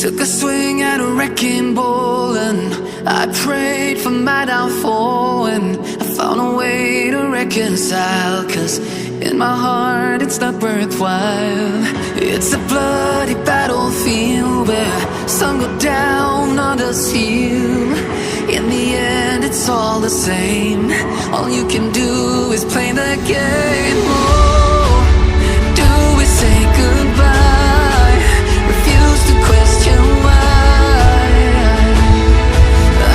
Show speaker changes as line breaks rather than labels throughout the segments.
Took a swing at a wrecking ball and I prayed for my downfall, and I found a way to reconcile, 'cause in my heart it's not worthwhile. It's a bloody battlefield where some go down, others heal. In the end it's all the same. All you can do is play the game. Oh, do we say goodbye? Refuse to question why.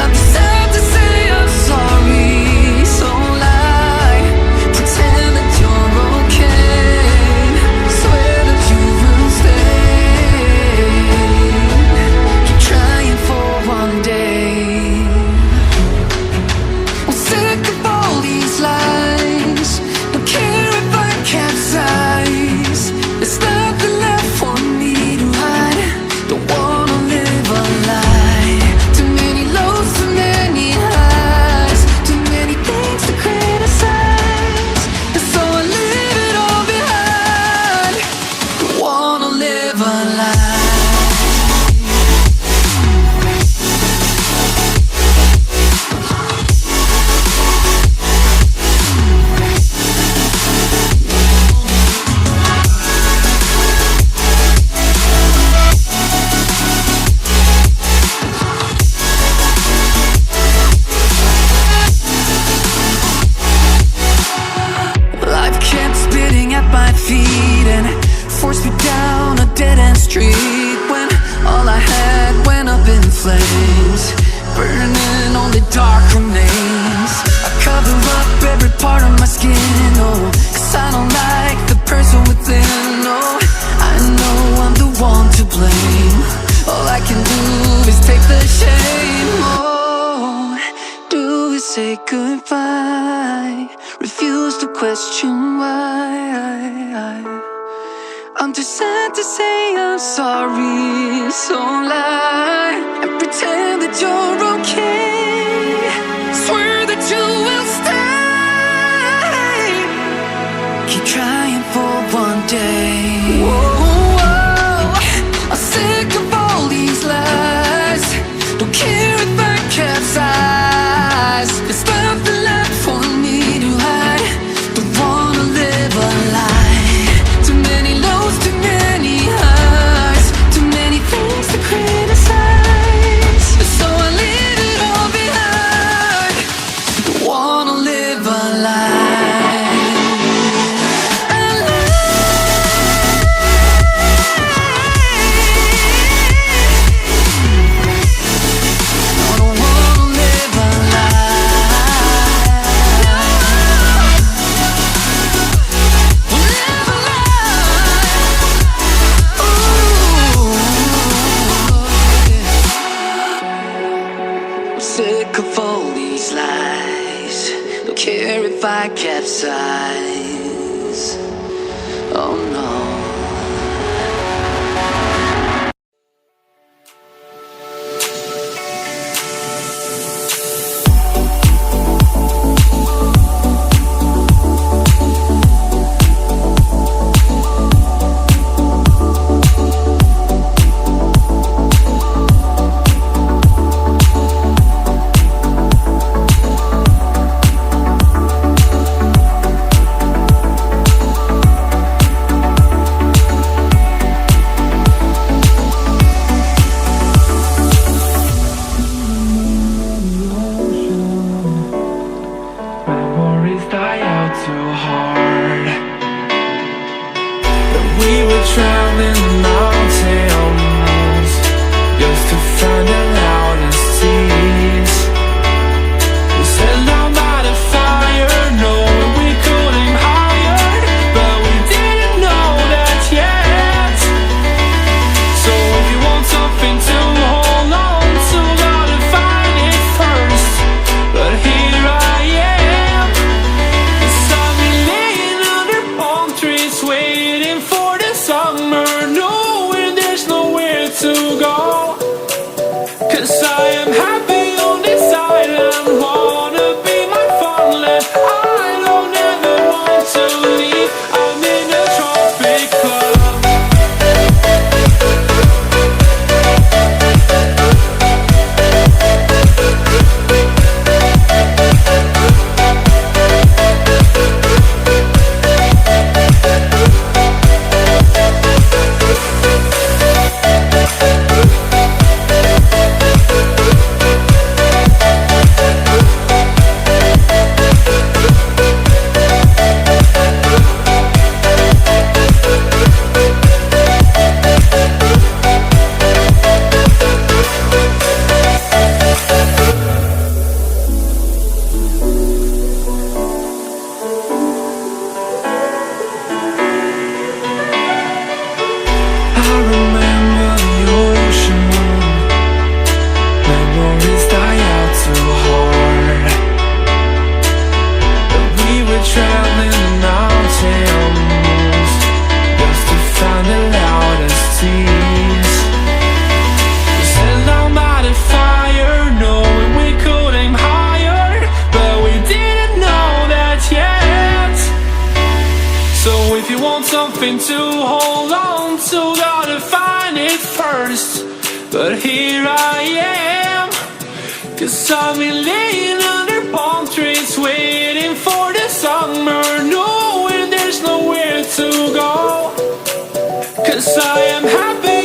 I'm sad to say I'm sorry, so lie. Pretend that you're okay. Swear that you will stay. Keep trying for one day. I'm sick of all these lies. Don't care if I capsize. There's nothing left for me to hide. Don't wanna live a lie. Too many lows, too many highs. Too many things to criticize. And so I leave it all behind. Don't wanna live a lie. Life kept spitting at my feet and forced me down a dead-end street, when all I had went up in flames, burning only dark remains. I cover up every part of my skin, oh, 'cause I don't like the person within. Oh, I know I'm the one to blame. All I can do is take the shame. Oh, do we say goodbye? Refuse to question why. I'm too sad to say I'm sorry, so lie and pretend that you're okay. Swear that you will stay. Keep trying for one day. Whoa, I'm sick of all these lies. Don't care if I capsize. There's nothing left for me to hide. Don't wanna live a lie. Too many lows, too many highs. Too many things to criticize. So I leave it all behind. Don't wanna live a lie. A lie. I don't wanna live a lie. Live a lie. Ooh. I'm sick of all these lies. Don't care if I capsize. Oh no.
something to hold on to, gotta find it first. But here I am, 'cause I've been laying under palm trees, waiting for the summer, knowing there's nowhere to go. 'Cause I am happy